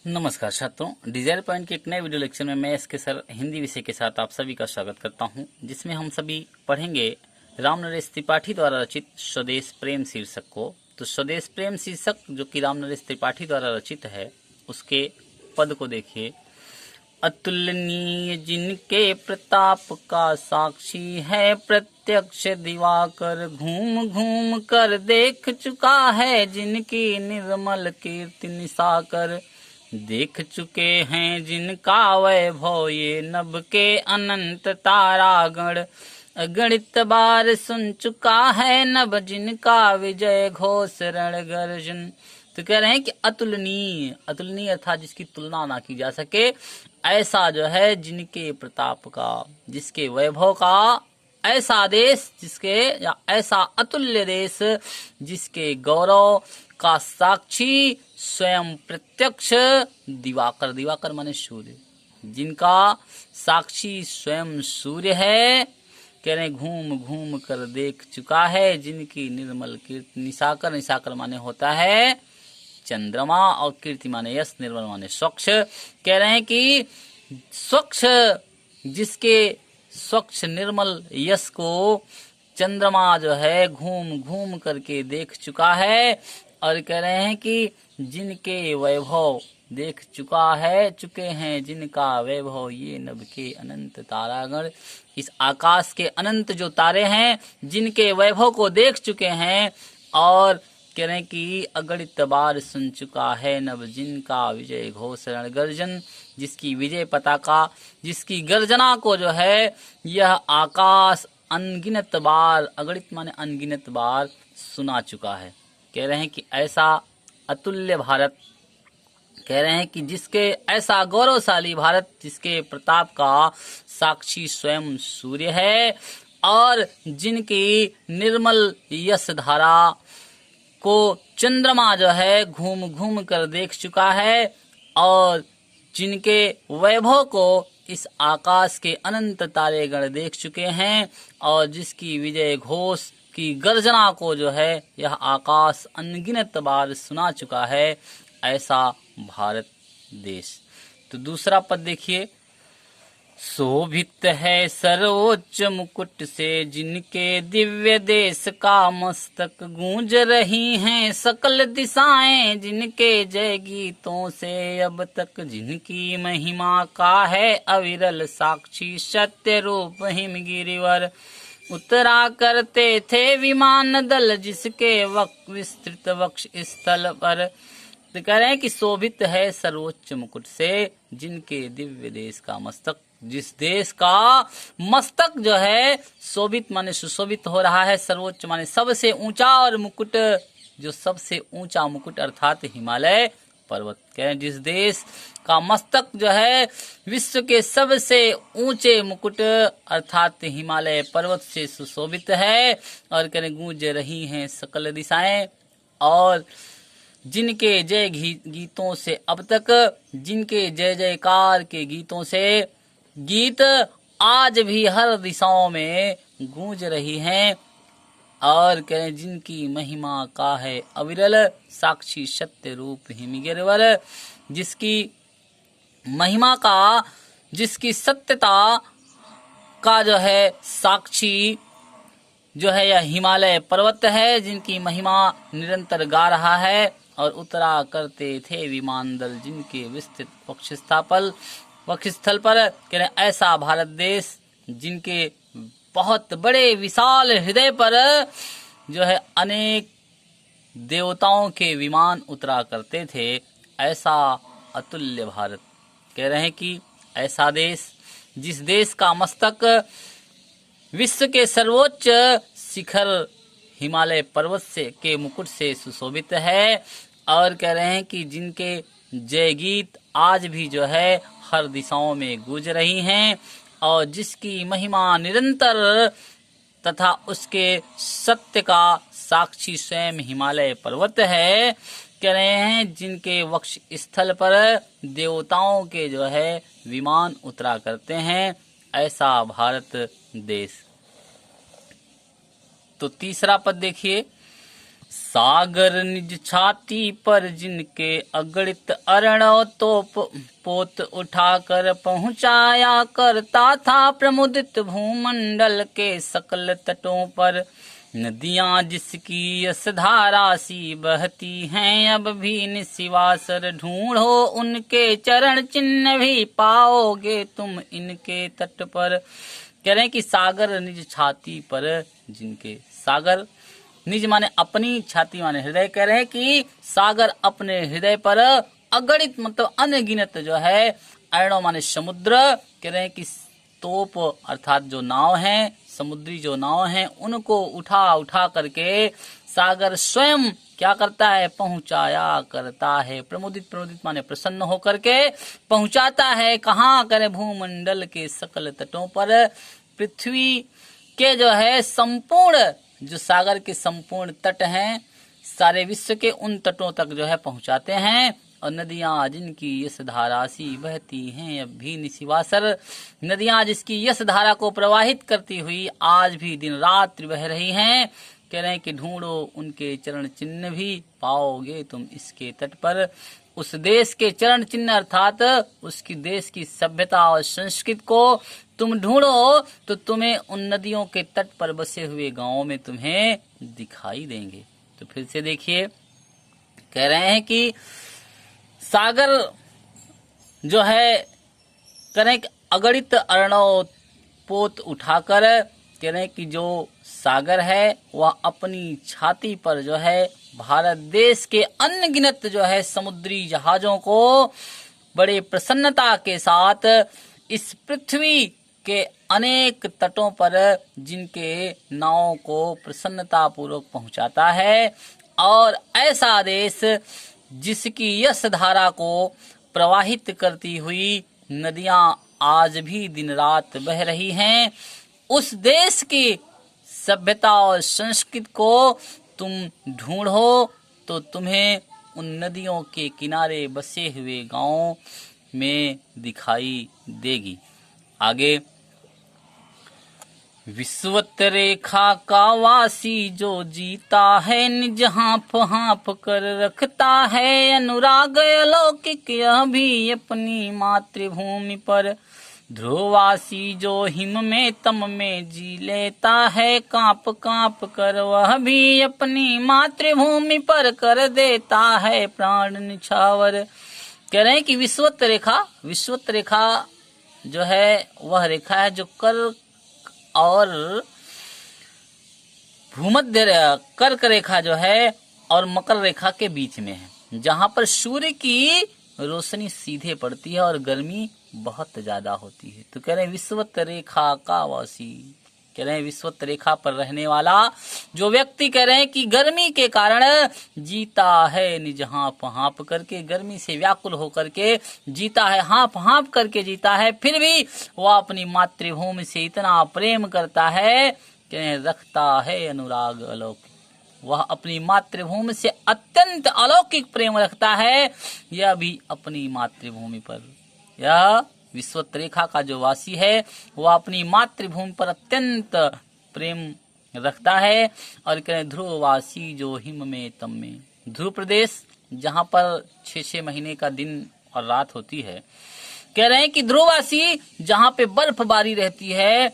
नमस्कार छात्रों, Dzire point के एक नए वीडियो लेक्चर में मैं एसके सर हिंदी विषय के साथ आप सभी का स्वागत करता हूं, जिसमें हम सभी पढ़ेंगे रामनरेश त्रिपाठी द्वारा रचित स्वदेश प्रेम शीर्षक को। तो स्वदेश प्रेम शीर्षक जो कि रामनरेश त्रिपाठी द्वारा रचित है, उसके पद को देखिए। अतुलनीय जिनके प्रताप का साक्षी है प्रत्यक्ष दिवाकर, घूम घूम कर देख चुका है जिनकी निर्मल कीर्ति निशाकर। देख चुके हैं जिनका वैभव ये नभ के अनंत तारागण, अगणित बार सुन चुका है नभ जिनका विजय घोष रण गर्जन। तो कह रहे हैं कि अतुलनीय, अतुलनीय अर्थात जिसकी तुलना ना की जा सके, ऐसा जो है जिनके प्रताप का, जिसके वैभव का, ऐसा देश जिसके, या ऐसा अतुल्य देश जिसके गौरव का साक्षी स्वयं प्रत्यक्ष दिवाकर, दिवाकर माने सूर्य, जिनका साक्षी स्वयं सूर्य है। कह रहे घूम घूम कर देख चुका है जिनकी निर्मल कीर्ति, निशाकर, निशाकर माने होता है चंद्रमा, और कीर्ति माने यश, निर्मल माने स्वच्छ। कह रहे हैं कि स्वच्छ, जिसके स्वच्छ निर्मल यश को चंद्रमा जो है घूम घूम करके देख चुका है, और कह रहे हैं कि जिनके वैभव देख चुका है, चुके हैं जिनका वैभव ये नभ के अनंत तारागण, इस आकाश के अनंत जो तारे हैं जिनके वैभव को देख चुके हैं, और कह रहे हैं कि अगणित बार सुन चुका है नभ जिनका विजय घोष रण गर्जन, जिसकी विजय पताका, जिसकी गर्जना को जो है यह आकाश अनगिनत बार, अगणित माने अनगिनत बार सुना चुका है। कह रहे हैं कि ऐसा अतुल्य भारत, कह रहे हैं कि जिसके, ऐसा गौरवशाली भारत जिसके प्रताप का साक्षी स्वयं सूर्य है, और जिनकी निर्मल यश धारा को चंद्रमा जो है घूम घूम कर देख चुका है, और जिनके वैभव को इस आकाश के अनंत तारेगण देख चुके हैं, और जिसकी विजय घोष की गर्जना को जो है यह आकाश अनगिनत बार सुना चुका है, ऐसा भारत देश। तो दूसरा पद देखिए। शोभित है सर्वोच्च मुकुट से जिनके दिव्य देश का मस्तक, गूंज रही हैं सकल दिशाएं जिनके जय गीतों से अब तक, जिनकी महिमा का है अविरल साक्षी सत्य रूप हिमगिरिवर, उतरा करते थे विमान दल जिसके विस्तृत वक्ष स्थल पर। तो कह रहे हैं कि शोभित है सर्वोच्च मुकुट से जिनके दिव्य देश का मस्तक, जिस देश का मस्तक जो है शोभित माने सुशोभित हो रहा है, सर्वोच्च माने सबसे ऊंचा, और मुकुट जो सबसे ऊंचा मुकुट अर्थात हिमालय पर्वत। कह रहे हैं जिस देश का मस्तक जो है विश्व के सबसे ऊंचे मुकुट अर्थात हिमालय पर्वत से सुशोभित है, और कह रहे गूंज रही हैं सकल दिशाएं, और जिनके जय गीतों से अब तक, जिनके जय जयकार के गीतों से गीत आज भी हर दिशाओं में गूंज रही हैं, और कहें जिनकी महिमा का है अविरल साक्षी सत्य रूप हिमगिरिवर, जिसकी महिमा का, जिसकी सत्यता का जो है साक्षी जो है यह हिमालय पर्वत है, जिनकी महिमा निरंतर गा रहा है, और उतरा करते थे विमान दल जिनके विस्तृत वक्षस्थल पर। कह रहे ऐसा भारत देश जिनके बहुत बड़े विशाल हृदय पर जो है अनेक देवताओं के विमान उतरा करते थे, ऐसा अतुल्य भारत। कह रहे हैं कि ऐसा देश, जिस देश का मस्तक विश्व के सर्वोच्च शिखर हिमालय पर्वत से के मुकुट से सुशोभित है, और कह रहे हैं कि जिनके जय गीत आज भी जो है हर दिशाओं में गूंज रही हैं, और जिसकी महिमा निरंतर तथा उसके सत्य का साक्षी स्वयं हिमालय पर्वत है। कह रहे हैं जिनके वक्ष स्थल पर देवताओं के जो है विमान उतरा करते हैं, ऐसा भारत देश। तो तीसरा पद देखिए। सागर निज छाती पर जिनके अगणित अरणव तोप पोत उठाकर पहुँचाया करता था प्रमुदित भूमंडल के सकल तटों पर। नदियां जिसकी यशधारा सी बहती हैं अब भी निशिवासर, ढूंढो उनके चरण चिन्ह भी पाओगे तुम इनके तट पर। कह रहे हैं कि सागर निज छाती पर जिनके, सागर निज माने अपनी, छाती माने हृदय। कह रहे हैं कि सागर अपने हृदय पर अगणित मतलब अनगिनत जो है, अरणों माने समुद्र। कह रहे हैं कि तोप अर्थात जो नाव हैं, समुद्री जो नाव हैं, उनको उठा उठा करके सागर स्वयं क्या करता है, पहुंचाया करता है। प्रमुदित, प्रमुदित माने प्रसन्न होकर के पहुंचाता है। कहाँ करे, भूमंडल के सकल तटों पर। पृथ्वी के जो है संपूर्ण, जो सागर के संपूर्ण तट हैं, सारे विश्व के उन तटों तक जो है पहुंचाते हैं। और नदियां जिनकी यश धारा सी बहती हैं अब भी निशिवासर, नदियां जिसकी यश धारा को प्रवाहित करती हुई आज भी दिन रात बह रही हैं। कह रहे हैं कि ढूंढो उनके चरण चिन्ह भी पाओगे तुम इसके तट पर। उस देश के चरण चिन्ह अर्थात उसकी देश की सभ्यता और संस्कृति को तुम ढूंढो तो तुम्हें उन नदियों के तट पर बसे हुए गांवों में तुम्हें दिखाई देंगे। तो फिर से देखिए, कह रहे हैं कि सागर जो है, कह रहे हैं कि अगणित अरणव पोत उठाकर, कह रहे हैं कि जो सागर है वह अपनी छाती पर जो है भारत देश के अनगिनत जो है समुद्री जहाजों को बड़े प्रसन्नता के साथ इस पृथ्वी के अनेक तटों पर जिनके नावों को प्रसन्नता पूर्वक पहुंचाता है। और ऐसा देश जिसकी यश धारा को प्रवाहित करती हुई नदियां आज भी दिन रात बह रही हैं, उस देश की सभ्यता और संस्कृति को तुम ढूंढो तो तुम्हें उन नदियों के किनारे बसे हुए गांवों में दिखाई देगी। आगे, विश्वत रेखा का वासी जो जीता है निज हाँफ हाँफ कर रखता है अनुराग अलौकिक यह भी अपनी मातृभूमि पर। ध्रुववासी जो हिम में तम में जी लेता है कांप कांप कर वह भी अपनी मातृभूमि पर कर देता है प्राण निछावर। कह रहे हैं कि विश्वत रेखा, विश्वत रेखा जो है वह रेखा है जो कर और भूमध्य कर्क रेखा जो है और मकर रेखा के बीच में है, जहां पर सूर्य की रोशनी सीधे पड़ती है और गर्मी बहुत ज्यादा होती है। तो कह रहे हैं विश्वत रेखा का वासी, कह रहे हैं विश्वत रेखा पर रहने वाला जो व्यक्ति, कह रहे हैं कि गर्मी के कारण जीता है निज हाँफ हाँफ करके, गर्मी से व्याकुल होकर के जीता है, हाँफ हाँफ करके जीता है, फिर भी वह अपनी मातृभूमि से इतना प्रेम करता है, कह रहे हैं रखता है अनुराग अलौकिक, वह अपनी मातृभूमि से अत्यंत अलौकिक प्रेम रखता है, यह भी अपनी मातृभूमि पर। यह विश्वत रेखा का जो वासी है वह अपनी मातृभूमि पर अत्यंत प्रेम रखता है। और कह रहे ध्रुववासी जो हिम में तम में, ध्रुव प्रदेश जहां पर 6-6 महीने का दिन और रात होती है, कह रहे हैं कि ध्रुववासी जहां पे बर्फबारी रहती है,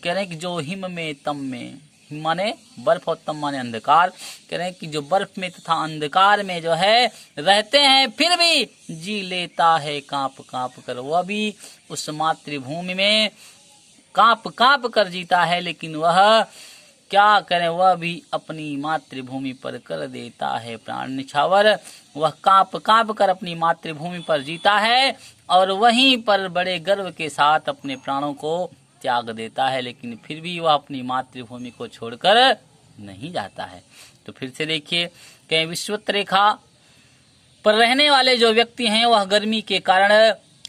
कह रहे हैं कि जो हिम में तम में, हिम माने बर्फ और तम माने अंधकार, कह रहे हैं कि जो बर्फ में तथा अंधकार में जो है रहते हैं फिर भी जी लेता है कांप कांप कर, वह भी उस मातृभूमि में कांप कांप कर जीता है, लेकिन वह क्या करें, वह भी अपनी मातृभूमि पर कर देता है प्राण निछावर। वह कांप कांप कर अपनी मातृभूमि पर जीता है और वहीं पर बड़े गर्व के साथ अपने प्राणों को त्याग देता है, लेकिन फिर भी वह अपनी मातृभूमि को छोड़कर नहीं जाता है। तो फिर से देखिए, कहीं विश्वत रेखा पर रहने वाले जो व्यक्ति हैं वह गर्मी के कारण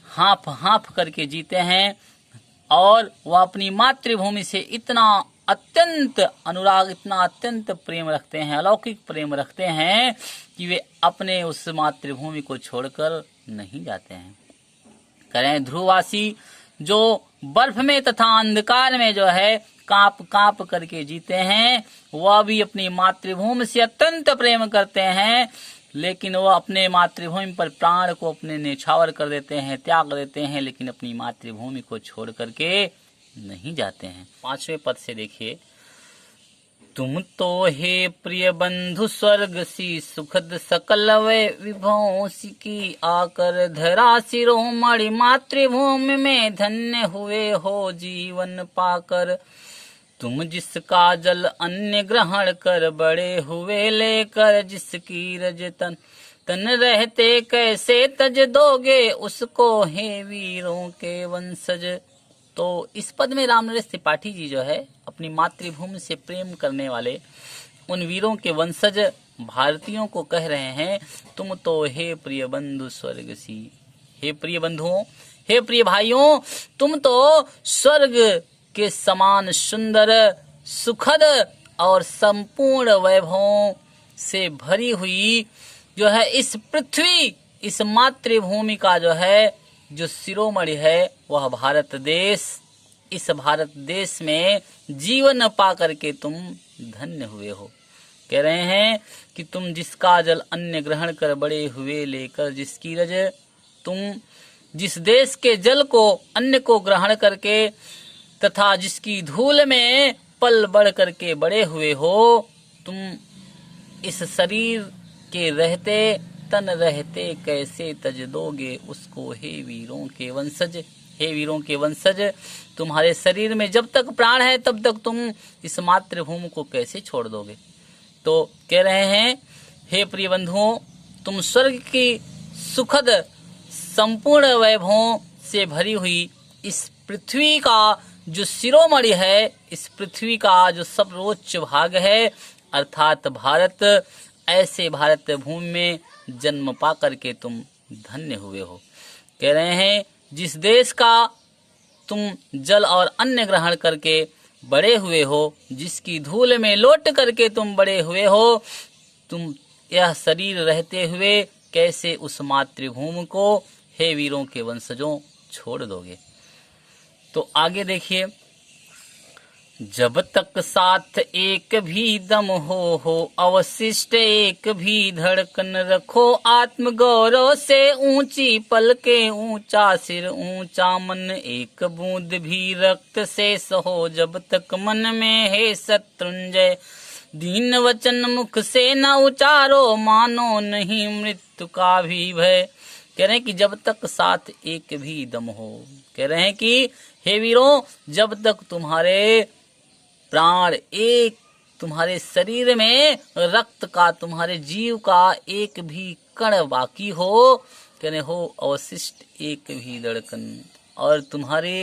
हाँफ हाँफ करके जीते हैं और वह अपनी मातृभूमि से इतना अत्यंत अनुराग, इतना अत्यंत प्रेम रखते हैं, अलौकिक प्रेम रखते हैं कि वे अपने उस मातृभूमि को छोड़कर नहीं जाते हैं। करें ध्रुववासी जो बर्फ में तथा अंधकार में जो है कांप कांप करके जीते हैं, वह भी अपनी मातृभूमि से अत्यंत प्रेम करते हैं, लेकिन वह अपने मातृभूमि पर प्राण को अपने न्यौछावर कर देते हैं, त्याग देते हैं, लेकिन अपनी मातृभूमि को छोड़ करके नहीं जाते हैं। 5वें पद से देखिए, तुम तो हे प्रिय बंधु स्वर्ग सी सुखद सकल वै विभवों की आकर धरा शिरोमणि मातृभूमि में धन्य हुए हो जीवन पाकर। तुम जिसका जल अन्य ग्रहण कर बड़े हुए लेकर जिसकी रज तन रहते कैसे तज दोगे उसको हे वीरों के वंशज। तो इस पद में रामनरेश त्रिपाठी जी जो है अपनी मातृभूमि से प्रेम करने वाले उन वीरों के वंशज भारतीयों को कह रहे हैं, तुम तो हे प्रिय बंधु स्वर्ग सी, हे प्रिय बंधुओं, हे प्रिय भाइयों, तुम तो स्वर्ग के समान सुंदर, सुखद और संपूर्ण वैभवों से भरी हुई जो है इस पृथ्वी, इस मातृभूमि का जो है जो शिरोमणि है वह भारत देश, इस भारत देश में जीवन पा करके तुम धन्य हुए हो। कह रहे हैं कि तुम जिसका जल अन्य ग्रहण कर बड़े हुए लेकर जिसकी रज, तुम जिस देश के जल को अन्य को ग्रहण करके तथा जिसकी धूल में पल बढ़ करके बड़े हुए हो, तुम इस शरीर के रहते तन रहते कैसे तज दोगे उसको हे वीरों के वंशज। हे वीरों के वंशज, तुम्हारे शरीर में जब तक प्राण है तब तक तुम इस मातृभूमि को कैसे छोड़ दोगे। तो कह रहे हैं, हे प्रिय बंधुओं, तुम स्वर्ग की सुखद संपूर्ण वैभवों से भरी हुई इस पृथ्वी का जो शिरोमणि है, इस पृथ्वी का जो सर्वोच्च भाग है अर्थात भारत, ऐसे भारत भूमि में जन्म पा करके तुम धन्य हुए हो। कह रहे हैं, जिस देश का तुम जल और अन्न ग्रहण करके बड़े हुए हो, जिसकी धूल में लौट करके तुम बड़े हुए हो, तुम यह शरीर रहते हुए कैसे उस मातृभूमि को हे वीरों के वंशजों छोड़ दोगे। तो आगे देखिए, जब तक साथ एक भी दम हो अवशिष्ट एक भी धड़कन रखो, आत्म गौरव से ऊंची पलके ऊंचा सिर ऊंचा मन, एक बूंद भी रक्त शेष हो जब तक मन में है शत्रुंजय, दीन वचन मुख से न उचारो मानो नहीं मृत्यु का भी भय। कह रहे हैं कि जब तक साथ एक भी दम हो, कह रहे हैं कि हे वीरों, जब तक तुम्हारे प्राण एक, तुम्हारे शरीर में रक्त का, तुम्हारे जीव का एक भी कण बाकी हो, कहने हो अवशिष्ट एक भी धड़कन, और तुम्हारे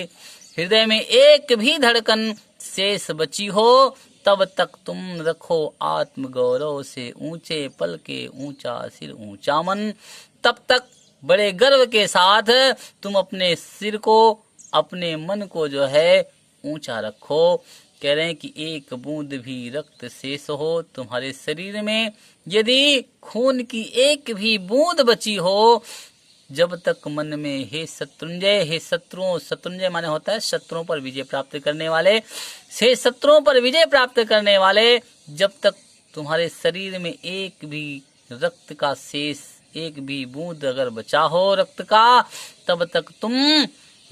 हृदय में एक भी धड़कन शेष बची हो, तब तक तुम रखो आत्म गौरव से ऊंचे पल के ऊंचा सिर ऊंचा मन। तब तक बड़े गर्व के साथ तुम अपने सिर को, अपने मन को जो है ऊंचा रखो। कह रहे हैं कि एक बूंद भी रक्त शेष हो तुम्हारे शरीर में, यदि खून की एक भी बूंद बची हो, जब तक मन में हे शत्रुंजय, हे शत्रुओं, शत्रुंजय माने होता है शत्रुओं पर विजय प्राप्त करने वाले, हे शत्रुओं पर विजय प्राप्त करने वाले, जब तक तुम्हारे शरीर में एक भी रक्त का शेष, एक भी बूंद अगर बचा हो रक्त का, तब तक तुम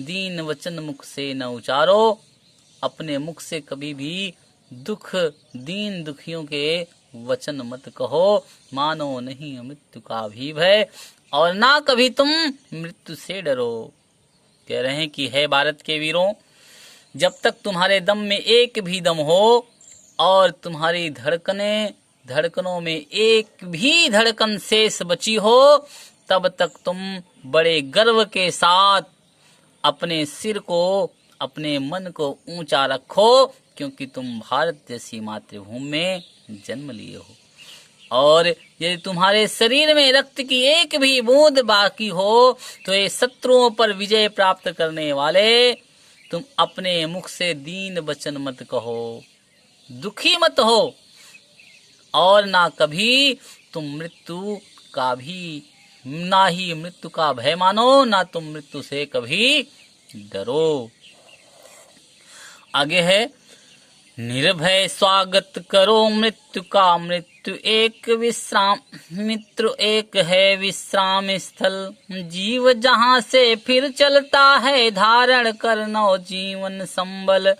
दीन वचन मुख से न उचारो, अपने मुख से कभी भी दुख, दीन दुखियों के वचन मत कहो, मानो नहीं मृत्यु का भी भय, और ना कभी तुम मृत्यु से डरो। कह रहे हैं कि हे भारत के वीरों, जब तक तुम्हारे दम में एक भी दम हो और तुम्हारी धड़कनों में एक भी धड़कन शेष बची हो, तब तक तुम बड़े गर्व के साथ अपने सिर को, अपने मन को ऊंचा रखो, क्योंकि तुम भारत जैसी मातृभूमि में जन्म लिए हो। और यदि तुम्हारे शरीर में रक्त की एक भी बूंद बाकी हो, तो ये शत्रुओं पर विजय प्राप्त करने वाले, तुम अपने मुख से दीन वचन मत कहो, दुखी मत हो, और ना कभी तुम मृत्यु का भी, ना ही मृत्यु का भय मानो, ना तुम मृत्यु से कभी डरो। आगे है, निर्भय स्वागत करो मृत्यु का, मृत्यु एक विश्राम, मित्र एक है विश्राम स्थल। जीव जहाँ से फिर चलता है, धारण कर नव जीवन संबल।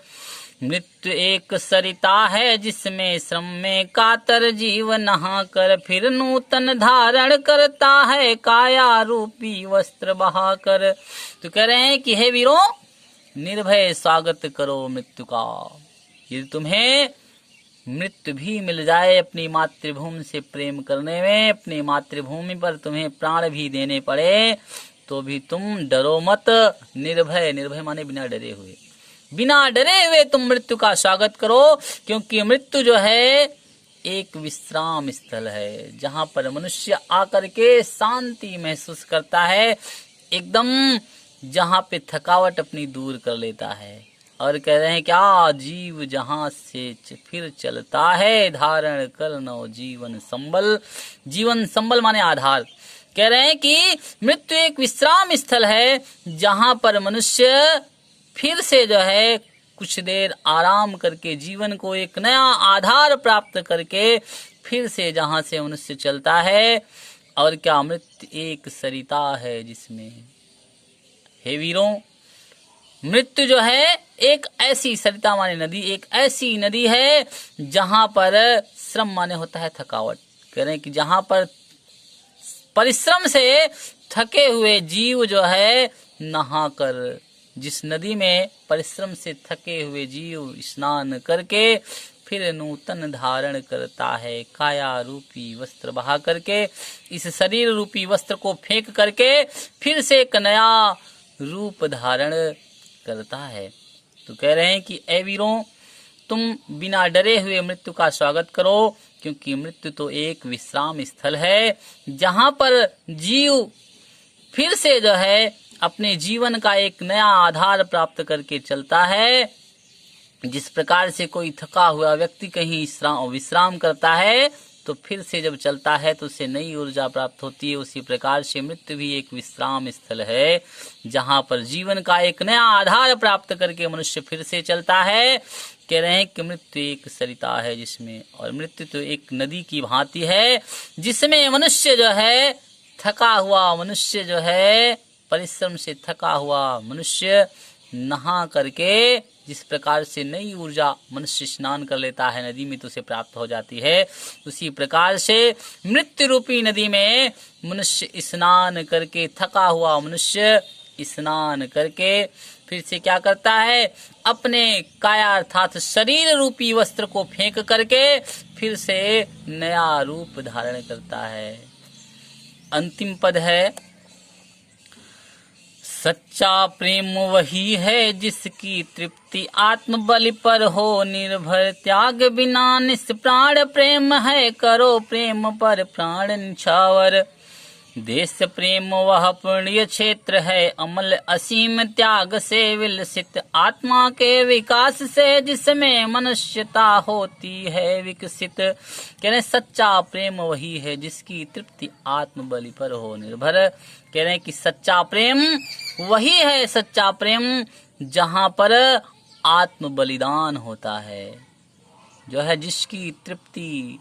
मृत्यु एक सरिता है जिसमें श्रम में कातर जीव नहा कर फिर नूतन धारण करता है, काया रूपी वस्त्र बहाकर। तो कह रहे हैं कि हे वीरों, निर्भय स्वागत करो मृत्यु का। यदि तुम्हें मृत्यु भी मिल जाए अपनी मातृभूमि से प्रेम करने में, अपनी मातृभूमि पर तुम्हें प्राण भी देने पड़े, तो भी तुम डरो मत। निर्भय, निर्भय माने बिना डरे हुए, बिना डरे हुए तुम मृत्यु का स्वागत करो, क्योंकि मृत्यु जो है एक विश्राम स्थल है, जहां पर मनुष्य आकर के शांति महसूस करता है, एकदम जहां पे थकावट अपनी दूर कर लेता है। और कह रहे हैं क्या, जीव जहां से फिर चलता है, धारण कर नव जीवन संबल। जीवन संबल माने आधार। कह रहे हैं कि मृत्यु एक विश्राम स्थल है, जहां पर मनुष्य फिर से जो है कुछ देर आराम करके जीवन को एक नया आधार प्राप्त करके फिर से जहां से मनुष्य चलता है। और क्या, मृत्यु एक सरिता है जिसमें, हे वीरों, मृत्यु जो है एक ऐसी सरिता माने नदी, एक ऐसी नदी है जहां पर श्रम माने होता है थकावट। कह रहे हैं कि जहां पर परिश्रम से थके हुए जीव जो है नहाकर, जिस नदी में परिश्रम से थके हुए जीव स्नान करके फिर नूतन धारण करता है, काया रूपी वस्त्र बहा करके, इस शरीर रूपी वस्त्र को फेंक करके फिर से एक नया रूप धारण करता है। तो कह रहे हैं कि ए वीरों, तुम बिना डरे हुए मृत्यु का स्वागत करो, क्योंकि मृत्यु तो एक विश्राम स्थल है, जहां पर जीव फिर से जो है अपने जीवन का एक नया आधार प्राप्त करके चलता है। जिस प्रकार से कोई थका हुआ व्यक्ति कहीं विश्राम करता है, तो फिर से जब चलता है तो उसे नई ऊर्जा प्राप्त होती है। उसी प्रकार से मृत्यु भी एक विश्राम स्थल है, जहां पर जीवन का एक नया आधार प्राप्त करके मनुष्य फिर से चलता है। कह रहे हैं कि मृत्यु एक सरिता है जिसमें, और मृत्यु तो एक नदी की भांति है जिसमें मनुष्य जो है थका हुआ, मनुष्य जो है परिश्रम से थका हुआ मनुष्य नहा करके, जिस प्रकार से नई ऊर्जा मनुष्य स्नान कर लेता है नदी में तो उसे प्राप्त हो जाती है, उसी प्रकार से मृत्यु रूपी नदी में मनुष्य स्नान करके, थका हुआ मनुष्य स्नान करके फिर से क्या करता है, अपने काया अर्थात शरीर रूपी वस्त्र को फेंक करके फिर से नया रूप धारण करता है। अंतिम पद है, सच्चा प्रेम वही है जिसकी तृप्ति आत्मबल पर हो निर्भर, त्याग बिना निष्प्राण प्रेम है, करो प्रेम पर प्राण निछावर। देश प्रेम वह पुण्य क्षेत्र है, अमल असीम त्याग से विलसित, आत्मा के विकास से जिसमें मनुष्यता होती है विकसित। कह रहे सच्चा प्रेम वही है जिसकी तृप्ति आत्मबल पर हो निर्भर। कह रहे हैं कि सच्चा प्रेम वही है, सच्चा प्रेम जहां पर आत्म बलिदान होता है, जो है जिसकी तृप्ति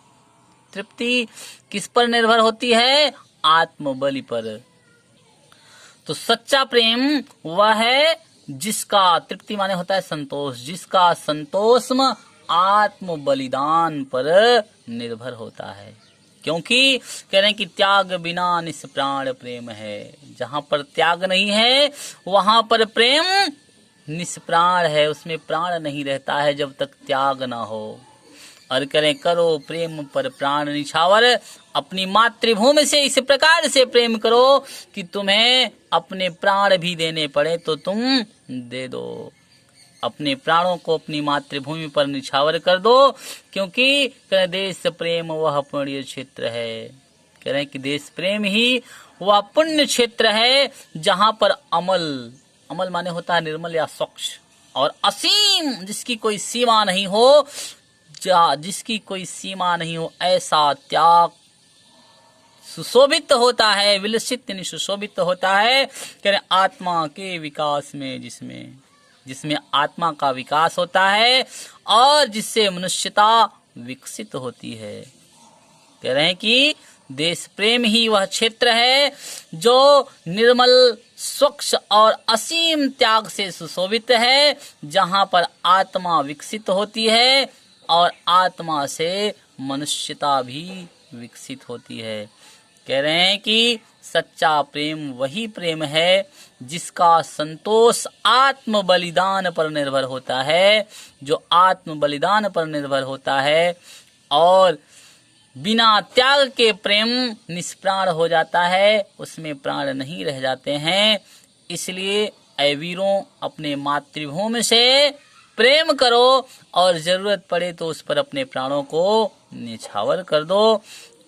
किस पर निर्भर होती है, आत्म बलि पर। तो सच्चा प्रेम वह है जिसका तृप्ति माने होता है संतोष, जिसका संतोष आत्म बलिदान पर निर्भर होता है। क्योंकि कह रहे हैं कि त्याग बिना निष्प्राण प्रेम है, जहां पर त्याग नहीं है वहां पर प्रेम निष्प्राण है, उसमें प्राण नहीं रहता है जब तक त्याग ना हो। और करें करो प्रेम पर प्राण निछावर, अपनी मातृभूमि से इस प्रकार से प्रेम करो कि तुम्हें अपने प्राण भी देने पड़े तो तुम दे दो, अपने प्राणों को अपनी मातृभूमि पर निछावर कर दो। क्योंकि देश प्रेम वह पुण्य क्षेत्र है, कह रहे हैं कि देश प्रेम ही वह पुण्य क्षेत्र है जहां पर अमल माने होता है निर्मल या स्वच्छ, और असीम जिसकी कोई सीमा नहीं हो, जिसकी कोई सीमा नहीं हो, ऐसा त्याग सुशोभित होता है, विलसित यानी सुशोभित होता है। कह रहे आत्मा के विकास में, जिसमें आत्मा का विकास होता है और जिससे मनुष्यता विकसित होती है। कह रहे हैं कि देश प्रेम ही वह क्षेत्र है जो निर्मल, स्वच्छ और असीम त्याग से सुशोभित है, जहां पर आत्मा विकसित होती है और आत्मा से मनुष्यता भी विकसित होती है। कह रहे हैं कि सच्चा प्रेम वही प्रेम है जिसका संतोष आत्म बलिदान पर निर्भर होता है, जो आत्म बलिदान पर निर्भर होता है और बिना त्याग के प्रेम निष्प्राण हो जाता है, उसमें प्राण नहीं रह जाते हैं। इसलिए ऐ वीरों, अपने मातृभूमि से प्रेम करो और जरूरत पड़े तो उस पर अपने प्राणों को न्यौछावर कर दो।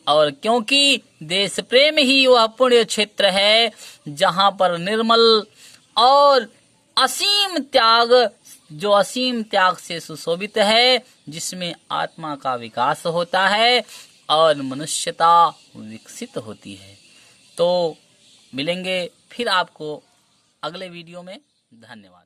और क्योंकि देश प्रेम ही वह पुण्य क्षेत्र है जहां पर निर्मल और असीम त्याग, जो असीम त्याग से सुशोभित है, जिसमें आत्मा का विकास होता है और मनुष्यता विकसित होती है। तो मिलेंगे फिर आपको अगले वीडियो में। धन्यवाद।